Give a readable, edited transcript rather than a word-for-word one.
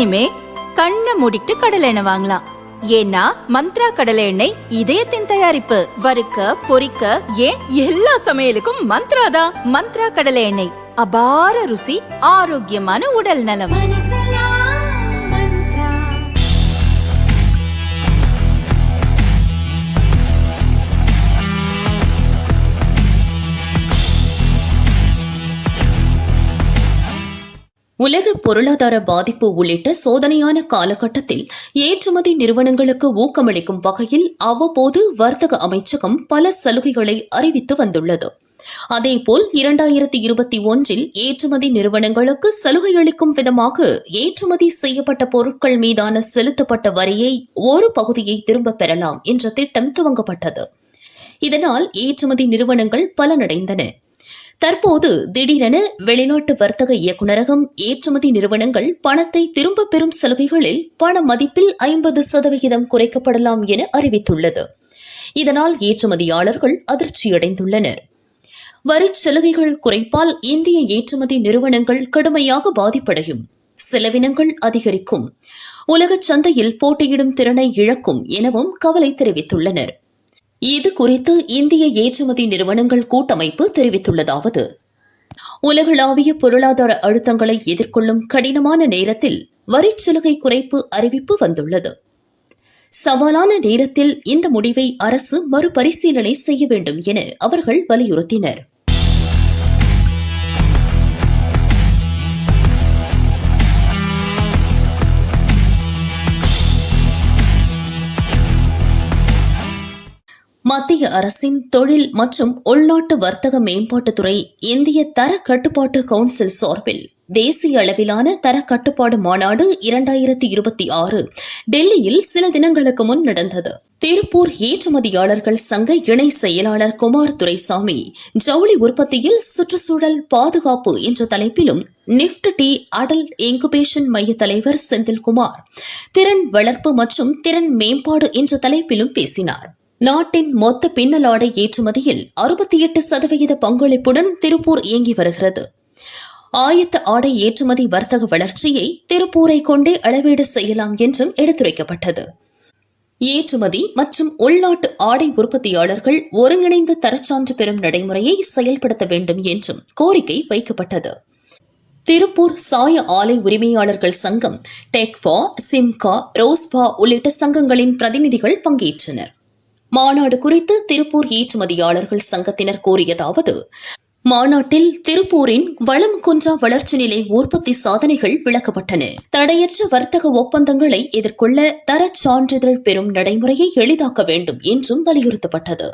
இனிமே கண்ணை மூடிட்டு கடலை எண்ணெய் வாங்கலாம். ஏன்னா மந்த்ரா கடலை எண்ணெய் இதயத்தின் தயாரிப்பு. வறுக்க பொரிக்க ஏன் எல்லா சமையலுக்கும் மந்த்ரா தான். மந்த்ரா கடலை எண்ணெய், அபார ருசி, ஆரோக்கியமான உடல் நலம். உலக பொருளாதார பாதிப்பு உள்ளிட்ட சோதனையான காலகட்டத்தில் ஏற்றுமதி நிறுவனங்களுக்கு ஊக்கமளிக்கும் வகையில் அவ்வப்போது வர்த்தக அமைச்சகம் பல சலுகைகளை அறிவித்து வந்துள்ளது. அதேபோல் 2021 ஏற்றுமதி நிறுவனங்களுக்கு சலுகை அளிக்கும் விதமாக ஏற்றுமதி செய்யப்பட்ட பொருட்கள் மீதான செலுத்தப்பட்ட வரியை ஒரு பகுதியை திரும்பப் பெறலாம் என்ற திட்டம் துவங்கப்பட்டது. இதனால் ஏற்றுமதி நிறுவனங்கள் பலனடைந்தன. தற்போது திடீரென வெளிநாட்டு வர்த்தக இயக்குநரகம் ஏற்றுமதி நிறுவனங்கள் பணத்தை திரும்பப் பெறும் சலுகைகளில் பண மதிப்பில் 50% குறைக்கப்படலாம் என அறிவித்துள்ளது. இதனால் ஏற்றுமதியாளர்கள் அதிர்ச்சியடைந்துள்ளனர். வரிச் சலுகைகள் குறைப்பால் இந்திய ஏற்றுமதி நிறுவனங்கள் கடுமையாக பாதிப்படையும், செலவினங்கள் அதிகரிக்கும், உலகச் சந்தையில் போட்டியிடும் திறனை இழக்கும் எனவும் கவலை தெரிவித்துள்ளனர். இது குறித்து இந்திய ஏற்றுமதி நிறுவனங்கள் கூட்டமைப்பு தெரிவித்துள்ளதாவது: உலகளாவிய பொருளாதார அழுத்தங்களை எதிர்கொள்ளும் கடினமான நேரத்தில் வரிச்சலுகை குறைப்பு அறிவிப்பு வந்துள்ளது. சவாலான நேரத்தில் இந்த முடிவை அரசு மறுபரிசீலனை செய்ய வேண்டும் என அவர்கள் வலியுறுத்தினர். மத்திய அரசின் தொழில் மற்றும் உள்நாட்டு வர்த்தக மேம்பாட்டுத்துறை இந்திய தர கட்டுப்பாட்டு கவுன்சில் சார்பில் தேசிய அளவிலான தர கட்டுப்பாடு மாநாடு 2026 டெல்லியில் சில தினங்களுக்கு முன் நடந்தது. திருப்பூர் ஏற்றுமதியாளர்கள் சங்க இணை செயலாளர் குமார் துரைசாமி ஜவுளி உற்பத்தியில் சுற்றுச்சூழல் பாதுகாப்பு என்ற தலைப்பிலும், நிப்ட் டி அடல்ட் இன்குபேஷன் மைய தலைவர் செந்தில்குமார் திறன் வளர்ப்பு மற்றும் திறன் மேம்பாடு என்ற தலைப்பிலும் பேசினார். நாட்டின் மொத்த பின்னலாடை ஏற்றுமதியில் 68% பங்களிப்புடன் திருப்பூர் இயங்கி வருகிறது. ஆயத்த ஆடை ஏற்றுமதி வர்த்தக வளர்ச்சியை திருப்பூரை கொண்டே அளவீடு செய்யலாம் என்றும் எடுத்துரைக்கப்பட்டது. ஏற்றுமதி மற்றும் உள்நாட்டு ஆடை உற்பத்தியாளர்கள் ஒருங்கிணைந்த தரச்சான்று பெறும் நடைமுறையை செயல்படுத்த வேண்டும் என்றும் கோரிக்கை வைக்கப்பட்டது. திருப்பூர் சாய ஆலை உரிமையாளர்கள் சங்கம், டெக்ஃபா, சிம்கா, ரோஸ்பா உள்ளிட்ட சங்கங்களின் பிரதிநிதிகள் பங்கேற்றனர். மாநாடு குறித்து திருப்பூர் ஏற்றுமதியாளர்கள் சங்கத்தினர் கூறியதாவது: மாநாட்டில் திருப்பூரின் வளம் குன்றா வளர்ச்சி நிலை உற்பத்தி சாதனைகள் விளக்கப்பட்டன. தடையற்ற வர்த்தக ஒப்பந்தங்களை எதிர்கொள்ள தரச் சான்றிதழ் பெறும் நடைமுறையை எளிதாக்க வேண்டும் என்றும் வலியுறுத்தப்பட்டது.